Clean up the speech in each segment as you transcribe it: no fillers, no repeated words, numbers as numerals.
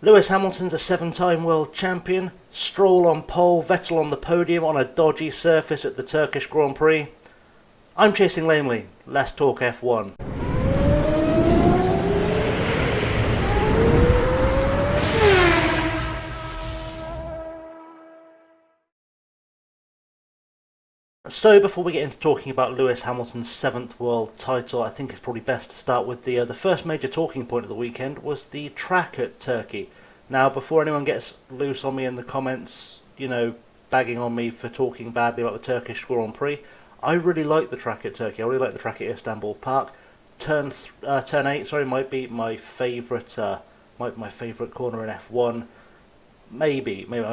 Lewis Hamilton's a seven-time world champion. Stroll on pole, Vettel on the podium on a dodgy surface at the Turkish Grand Prix. I'm chasing lamely. Let's talk F1. So before we get into talking about Lewis Hamilton's seventh world title, I think it's probably best to start with the first major talking point of the weekend was the track at Turkey. Now, before anyone gets loose on me in the comments, bagging on me for talking badly about the Turkish Grand Prix, I really like the track at Turkey. I really like the track at Istanbul Park. Turn 8, might be my favourite corner in F1. Maybe. We've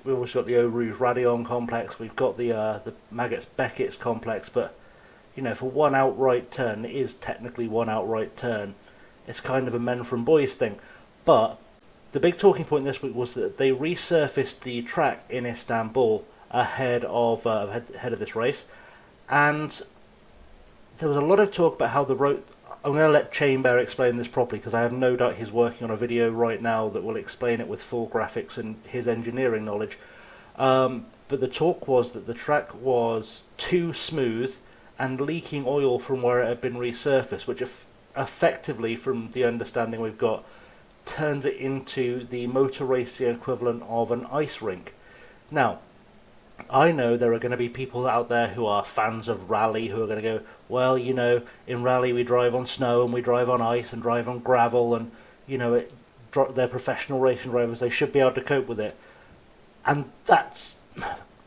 also got the Eau Rouge Raidillon complex. We've got the Maggots Beckett's complex. But for one outright turn, it is technically one outright turn. It's kind of a men from boys thing. But the big talking point this week was that they resurfaced the track in Istanbul ahead of this race, and there was a lot of talk about how the road. I'm going to let Chamber explain this properly because I have no doubt he's working on a video right now that will explain it with full graphics and his engineering knowledge. But the talk was that the track was too smooth and leaking oil from where it had been resurfaced, which effectively, from the understanding we've got, turns it into the motor racing equivalent of an ice rink. Now, I know there are going to be people out there who are fans of rally who are going to go, well, in rally we drive on snow and we drive on ice and drive on gravel and, they're professional racing drivers, they should be able to cope with it. And that's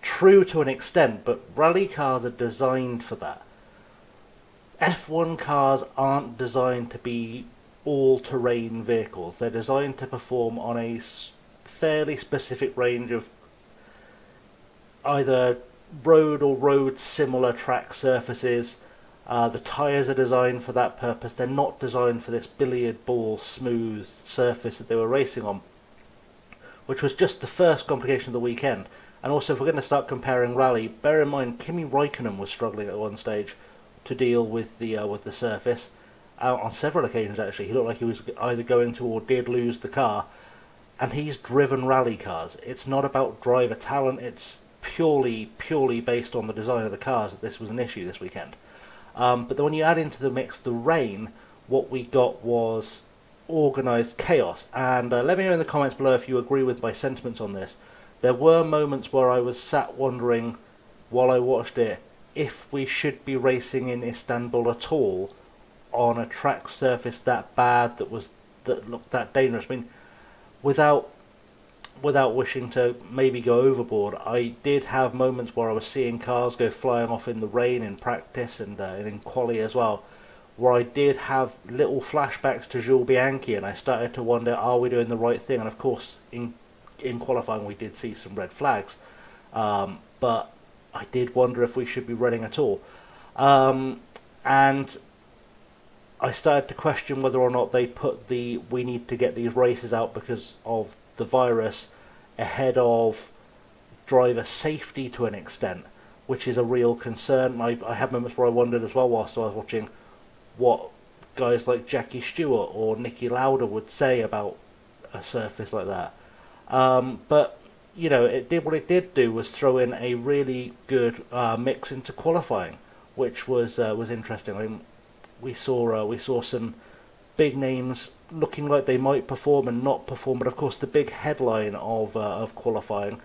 true to an extent, but rally cars are designed for that. F1 cars aren't designed to be all-terrain vehicles. They're designed to perform on a fairly specific range of either road or road similar track surfaces. The tyres are designed for that purpose. They're not designed for this billiard ball smooth surface that they were racing on, which was just the first complication of the weekend. And also, if we're going to start comparing rally, bear in mind Kimi Raikkonen was struggling at one stage to deal with the surface on several occasions. Actually, he looked like he was either going to or did lose the car, and he's driven rally cars. It's not about driver talent. It's purely based on the design of the cars that this was an issue this weekend. But then when you add into the mix the rain, what we got was organised chaos. And let me know in the comments below if you agree with my sentiments on this. There were moments where I was sat wondering, while I watched it, if we should be racing in Istanbul at all on a track surface that bad, that looked that dangerous. I mean, without wishing to maybe go overboard, I did have moments where I was seeing cars go flying off in the rain in practice and in quali as well, where I did have little flashbacks to Jules Bianchi, and I started to wonder, are we doing the right thing? And of course, in qualifying we did see some red flags, but I did wonder if we should be running at all. And I started to question whether or not they put we need to get these races out because of the virus ahead of driver safety to an extent, which is a real concern. I have moments where I wondered as well whilst I was watching what guys like Jackie Stewart or Niki Lauda would say about a surface like that. But it did what it did do was throw in a really good mix into qualifying, which was interesting. I mean, we saw some big names looking like they might perform and not perform, but of course the big headline of qualifying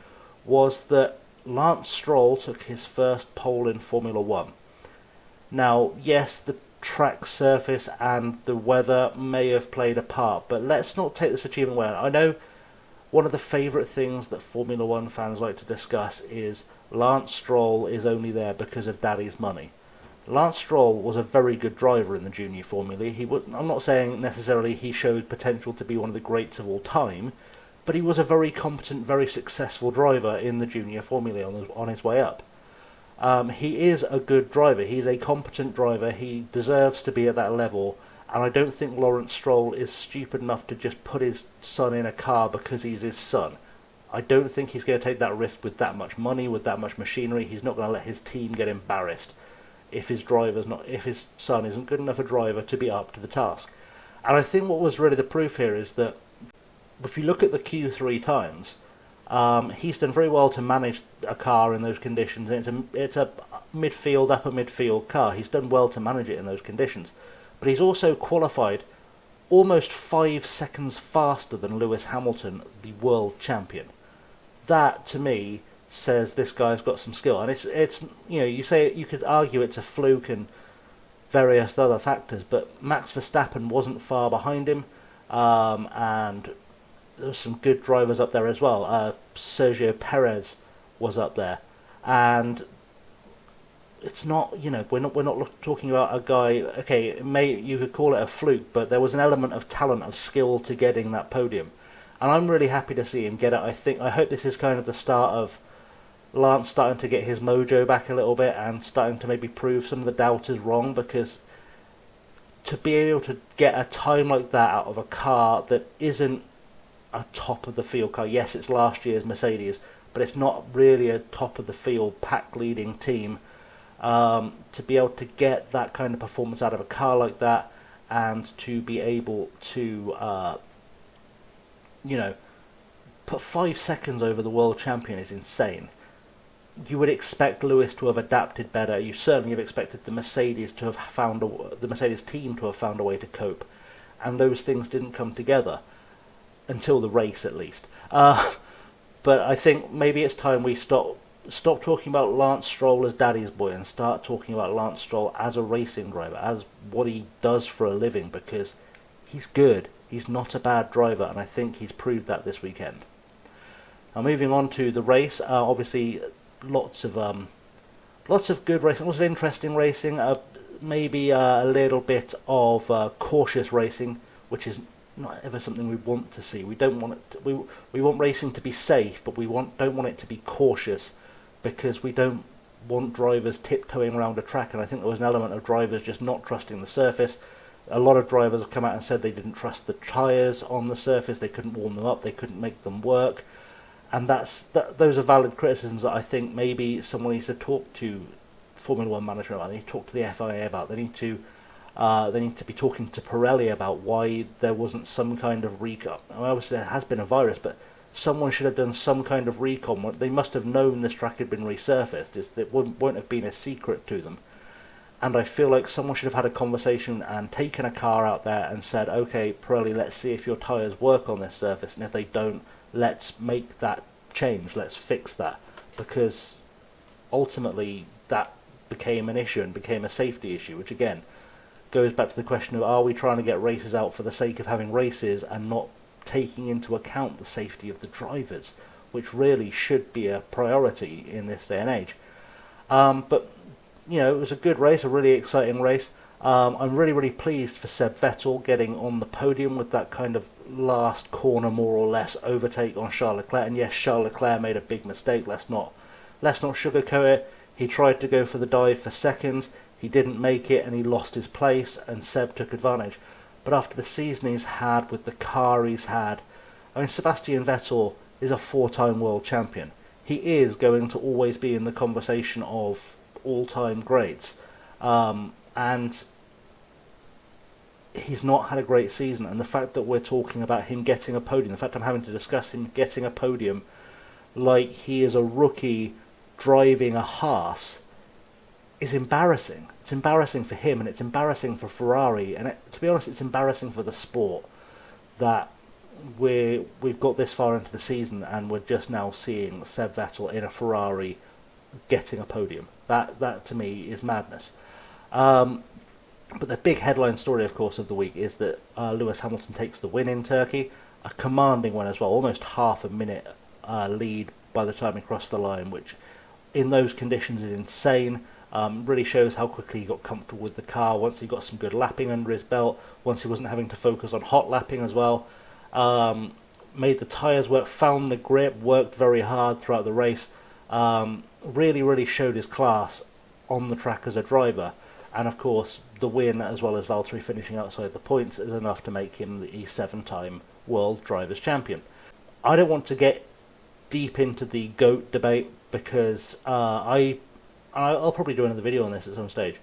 was that Lance Stroll took his first pole in Formula One. Now, yes, the track surface and the weather may have played a part, but let's not take this achievement away. I know one of the favourite things that Formula One fans like to discuss is Lance Stroll is only there because of Daddy's money. Lance Stroll was a very good driver in the Junior Formula. I'm not saying necessarily he showed potential to be one of the greats of all time, but he was a very competent, very successful driver in the Junior Formula on his way up. He is a good driver. He's a competent driver. He deserves to be at that level, and I don't think Lawrence Stroll is stupid enough to just put his son in a car because he's his son. I don't think he's going to take that risk with that much money, with that much machinery. He's not going to let his team get embarrassed if his son isn't good enough a driver to be up to the task. And I think what was really the proof here is that if you look at the Q3 times, he's done very well to manage a car in those conditions. It's a midfield, upper midfield car. He's done well to manage it in those conditions. But he's also qualified almost 5 seconds faster than Lewis Hamilton, the world champion. That, to me, says this guy's got some skill. And it's you could argue it's a fluke and various other factors, but Max Verstappen wasn't far behind him, and there was some good drivers up there as well. Sergio Perez was up there, and it's not, we're not talking about a guy. Okay, you could call it a fluke, but there was an element of talent, of skill to getting that podium, and I'm really happy to see him get it. I hope this is kind of the start of Lance starting to get his mojo back a little bit and starting to maybe prove some of the doubters wrong, because to be able to get a time like that out of a car that isn't a top of the field car, yes, it's last year's Mercedes, but it's not really a top of the field pack leading team. To be able to get that kind of performance out of a car like that, and to be able to put 5 seconds over the world champion is insane. You would expect Lewis to have adapted better. You certainly have expected the Mercedes team to have found a way to cope, and those things didn't come together until the race, at least. But I think maybe it's time we stop talking about Lance Stroll as daddy's boy and start talking about Lance Stroll as a racing driver, as what he does for a living, because he's good. He's not a bad driver, and I think he's proved that this weekend. Now, moving on to the race, obviously lots of good racing, lots of interesting racing. Maybe a little bit of cautious racing, which is not ever something we want to see. We don't want it. We want racing to be safe, but don't want it to be cautious, because we don't want drivers tiptoeing around a track. And I think there was an element of drivers just not trusting the surface. A lot of drivers have come out and said they didn't trust the tyres on the surface. They couldn't warm them up. They couldn't make them work. And those are valid criticisms that I think maybe someone needs to talk to Formula One management about. They need to talk to the FIA about. They need to be talking to Pirelli about why there wasn't some kind of recon. I mean, obviously there has been a virus, but someone should have done some kind of recon. They must have known this track had been resurfaced. It won't have been a secret to them. And I feel like someone should have had a conversation and taken a car out there and said, okay, Pirelli, let's see if your tyres work on this surface, and if they don't, let's make that change, let's fix that, because ultimately that became an issue and became a safety issue, which again goes back to the question of, are we trying to get races out for the sake of having races and not taking into account the safety of the drivers, which really should be a priority in this day and age. But it was a good race, a really exciting race. I'm really pleased for Seb Vettel getting on the podium with that kind of last corner, more or less, overtake on Charles Leclerc. And yes, Charles Leclerc made a big mistake. Let's not sugarcoat it. He tried to go for the dive for second. He didn't make it, and he lost his place, and Seb took advantage. But after the season he's had, with the car he's had, I mean, Sebastian Vettel is a 4-time world champion. He is going to always be in the conversation of all-time greats. And he's not had a great season, and the fact that we're talking about him getting a podium, the fact I'm having to discuss him getting a podium like he is a rookie driving a Haas, is embarrassing. It's embarrassing for him, and it's embarrassing for Ferrari, and to be honest, it's embarrassing for the sport that we've got this far into the season and we're just now seeing Seb Vettel in a Ferrari getting a podium. That to me is madness. But the big headline story, of course, of the week is that Lewis Hamilton takes the win in Turkey, a commanding one as well, almost half a minute lead by the time he crossed the line, which in those conditions is insane. Really shows how quickly he got comfortable with the car once he got some good lapping under his belt, once he wasn't having to focus on hot lapping as well. Made the tyres work, found the grip, worked very hard throughout the race. Really showed his class on the track as a driver. And of course, the win, as well as Valtteri finishing outside the points, is enough to make him the 7-time World Drivers' Champion. I don't want to get deep into the GOAT debate, because I'll probably do another video on this at some stage.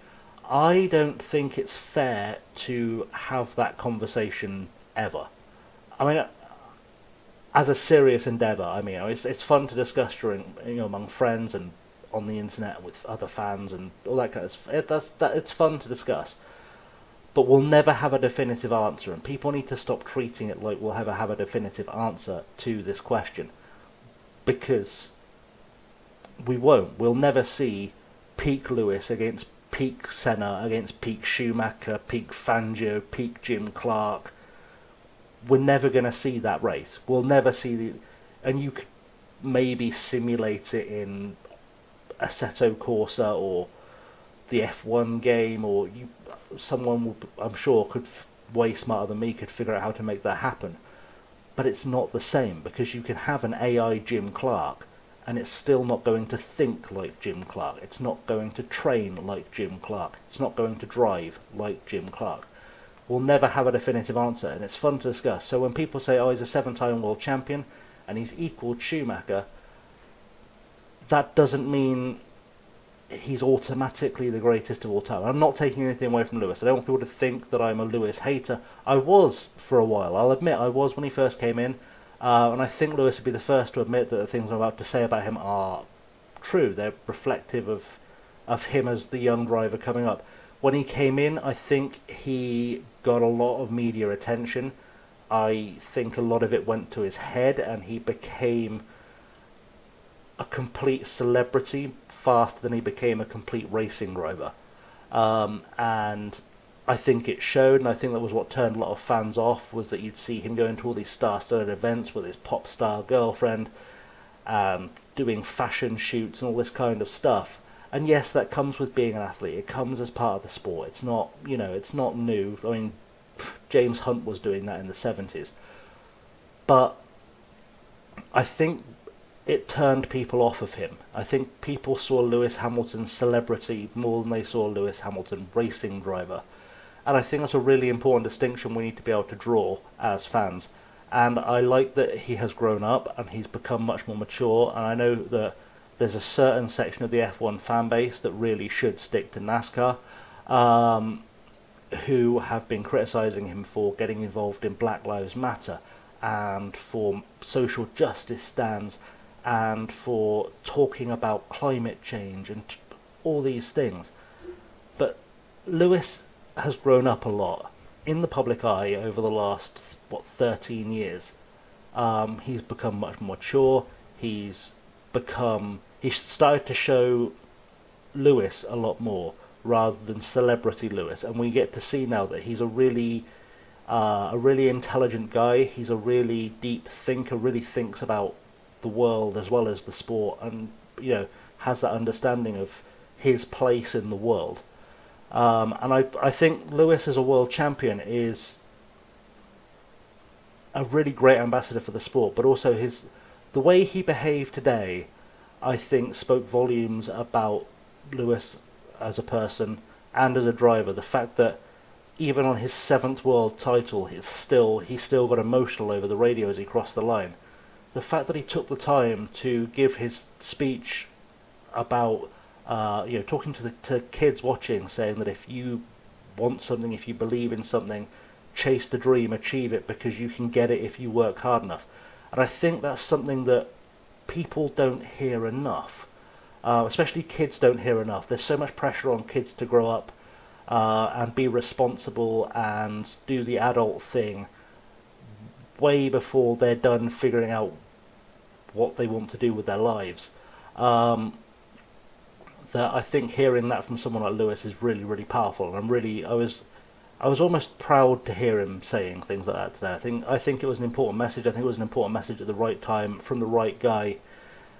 I don't think it's fair to have that conversation ever. I mean, as a serious endeavour. I mean, it's fun to discuss during, among friends and on the internet with other fans and all that kind of stuff. It's fun to discuss, but we'll never have a definitive answer, and people need to stop treating it like we'll ever have a definitive answer to this question, because we won't. We'll never see peak Lewis against peak Senna, against peak Schumacher, peak Fangio, peak Jim Clark. We're never going to see that race. We'll never see and you could maybe simulate it in Assetto Corsa or the F1 game, or someone I'm sure could way smarter than me could figure out how to make that happen. But it's not the same, because you can have an AI Jim Clark and it's still not going to think like Jim Clark. It's not going to train like Jim Clark. It's not going to drive like Jim Clark. We'll never have a definitive answer, and it's fun to discuss. So when people say, oh, he's a 7-time world champion and he's equalled Schumacher, that doesn't mean he's automatically the greatest of all time. I'm not taking anything away from Lewis. I don't want people to think that I'm a Lewis hater. I was for a while. I'll admit I was when he first came in, and I think Lewis would be the first to admit that the things I'm about to say about him are true. They're reflective of him as the young driver coming up. When he came in, I think he got a lot of media attention. I think a lot of it went to his head, and he became a complete celebrity faster than he became a complete racing driver. And I think it showed, and I think that was what turned a lot of fans off, was that you'd see him going to all these star-studded events with his pop star girlfriend, doing fashion shoots and all this kind of stuff. And yes, that comes with being an athlete. It comes as part of the sport. It's not, it's not new. I mean, James Hunt was doing that in the 70s. But I think it turned people off of him. I think people saw Lewis Hamilton celebrity more than they saw Lewis Hamilton racing driver. And I think that's a really important distinction we need to be able to draw as fans. And I like that he has grown up and he's become much more mature. And I know that there's a certain section of the F1 fan base that really should stick to NASCAR, who have been criticising him for getting involved in Black Lives Matter and for social justice stands and for talking about climate change and all these things. But Lewis has grown up a lot in the public eye over the last, 13 years. He's become much more mature. He's started to show Lewis a lot more rather than celebrity Lewis, and we get to see now that he's a really intelligent guy. He's a really deep thinker, really thinks about the world as well as the sport, and has that understanding of his place in the world. And I think Lewis as a world champion is a really great ambassador for the sport, but also the way he behaved today, I think, spoke volumes about Lewis as a person and as a driver. The fact that even on his 7th world title, he still got emotional over the radio as he crossed the line. The fact that he took the time to give his speech about, talking to kids watching, saying that if you want something, if you believe in something, chase the dream, achieve it, because you can get it if you work hard enough. And I think that's something that people don't hear enough. Especially kids don't hear enough. There's so much pressure on kids to grow up and be responsible and do the adult thing way before they're done figuring out what they want to do with their lives. That I think hearing that from someone like Lewis is really, really powerful. And I was almost proud to hear him saying things like that today. I think it was an important message. I think it was an important message at the right time from the right guy.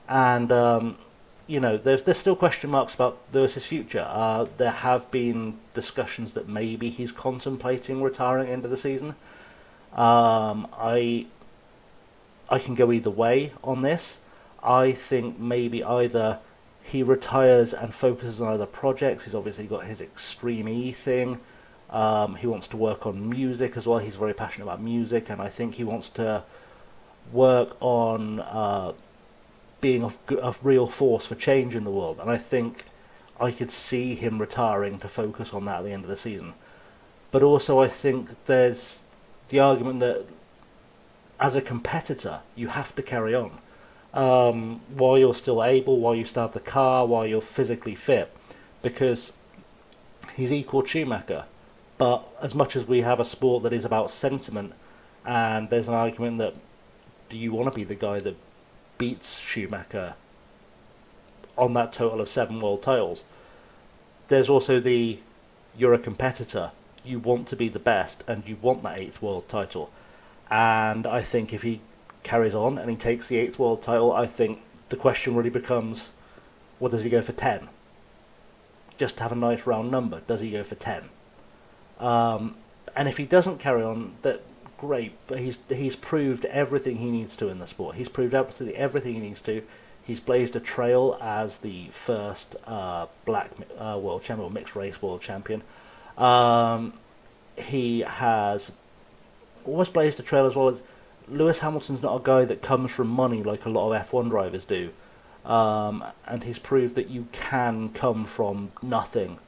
And there's still question marks about Lewis's future. There have been discussions that maybe he's contemplating retiring at the end of the season. I can go either way on this. I think maybe either he retires and focuses on other projects. He's obviously got his Extreme E thing. He wants to work on music as well. He's very passionate about music, and I think he wants to work on being a real force for change in the world. And I think I could see him retiring to focus on that at the end of the season. But also I think there's the argument that as a competitor, you have to carry on while you're still able, while you still have the car, while you're physically fit, because he's equal Schumacher. But as much as we have a sport that is about sentiment, and there's an argument that do you want to be the guy that beats Schumacher on that total of 7 world titles? There's also the you're a competitor, you want to be the best, and you want that 8th world title. And I think if he carries on and he takes the 8th world title, I think the question really becomes, well, does he go for 10? Just to have a nice round number, does he go for 10? And if he doesn't carry on, that great. But he's proved everything he needs to in the sport. He's proved absolutely everything he needs to. He's blazed a trail as the first black world champion, or mixed race world champion. He has almost blazed a trail as well as Lewis Hamilton's not a guy that comes from money like a lot of F1 drivers do. And he's proved that you can come from nothing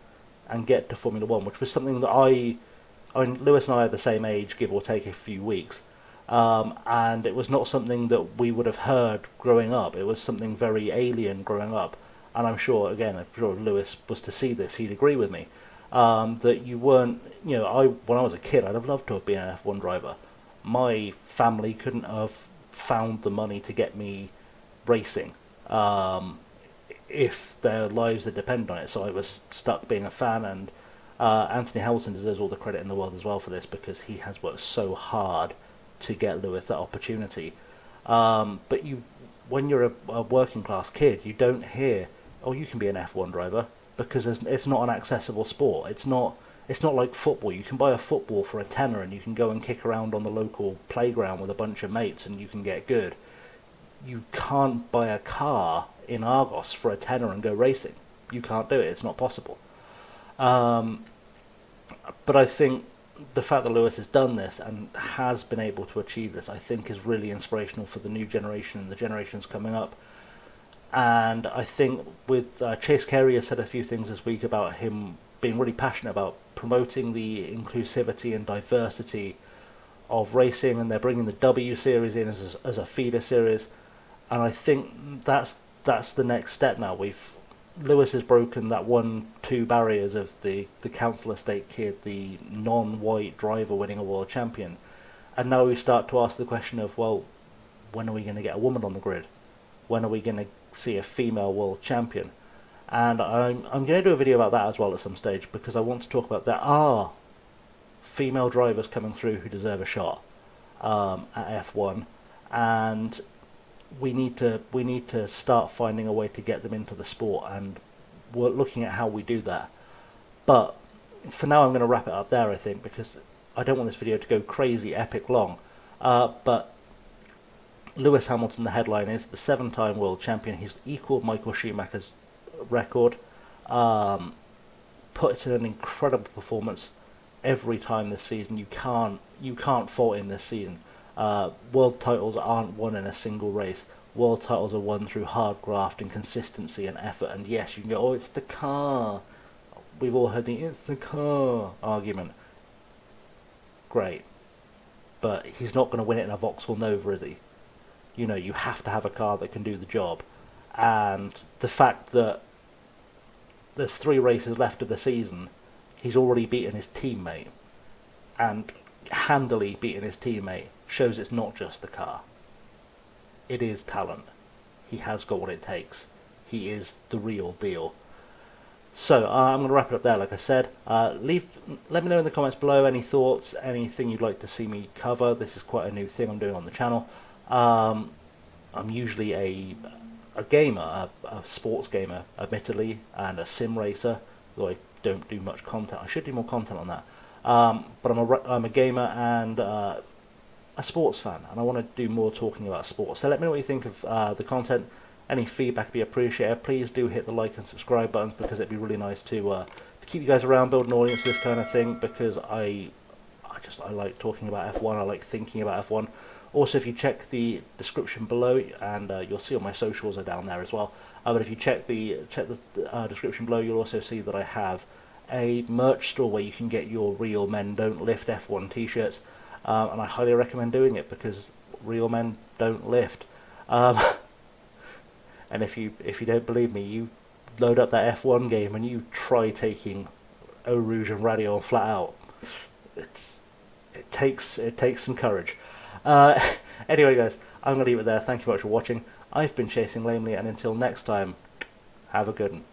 and get to Formula One, which was something that I mean, Lewis and I are the same age, give or take a few weeks, and it was not something that we would have heard growing up. It was something very alien growing up, and I'm sure if Lewis was to see this, he'd agree with me, that you weren't, when I was a kid, I'd have loved to have been an F1 driver. My family couldn't have found the money to get me racing. If their lives had depended on it. So I was stuck being a fan, and Anthony Hamilton deserves all the credit in the world as well for this, because he has worked so hard to get Lewis that opportunity. But when you're a working class kid, you don't hear, oh, you can be an F1 driver, because it's not an accessible sport. It's not like football. You can buy a football for a tenner and you can go and kick around on the local playground with a bunch of mates and you can get good. You can't buy a car in Argos for a tenner and go racing. You can't do it. It's not possible. But I think the fact that Lewis has done this and has been able to achieve this, I think is really inspirational for the new generation and the generations coming up. And I think with Chase Carey has said a few things this week about him being really passionate about promoting the inclusivity and diversity of racing, and they're bringing the W series in as a feeder series. And I think that's the next step now. Lewis has broken that 1-2 barriers of the council estate kid, the non-white driver winning a world champion, and now we start to ask the question of, well, when are we going to get a woman on the grid? When are we going to see a female world champion? And I'm going to do a video about that as well at some stage, because I want to talk about there are female drivers coming through who deserve a shot at F1, and we need to start finding a way to get them into the sport, and we're looking at how we do that. But for now, I'm going to wrap it up there, I think, because I don't want this video to go crazy epic long. But Lewis Hamilton, the headline is the 7-time world champion. He's equalled Michael Schumacher's record. Puts in an incredible performance every time this season. You can't fault him this season. World titles aren't won in a single race. World titles are won through hard graft and consistency and effort. And yes, you can go, oh, it's the car. We've all heard the it's the car argument. Great. But he's not going to win it in a Vauxhall Nova, is he? You have to have a car that can do the job. And the fact that there's 3 races left of the season, he's already beaten his teammate, and handily beaten his teammate, shows it's not just the car. It is talent. He has got what it takes. He is the real deal. So I'm going to wrap it up there. Like I said, let me know in the comments below any thoughts, anything you'd like to see me cover. This is quite a new thing I'm doing on the channel. I'm usually a gamer, a sports gamer, admittedly, and a sim racer, though I don't do much content. I should do more content on that. But I'm a gamer and a sports fan, and I want to do more talking about sports. So let me know what you think of the content. Any feedback would be appreciated. Please do hit the like and subscribe buttons, because it'd be really nice to keep you guys around, build an audience for this kind of thing, because I like talking about F1. I like thinking about F1. Also, if you check the description below, and you'll see all my socials are down there as well. But if you check the description below, you'll also see that I have a merch store where you can get your Real Men Don't Lift F1 t-shirts, and I highly recommend doing it, because real men don't lift. Um, and if you don't believe me, you load up that F1 game and you try taking Eau Rouge and Radio flat out. It takes some courage. Uh, anyway, guys, I'm gonna leave it there. Thank you very much for watching. I've been Chasing Lamely, and until next time, have a good one.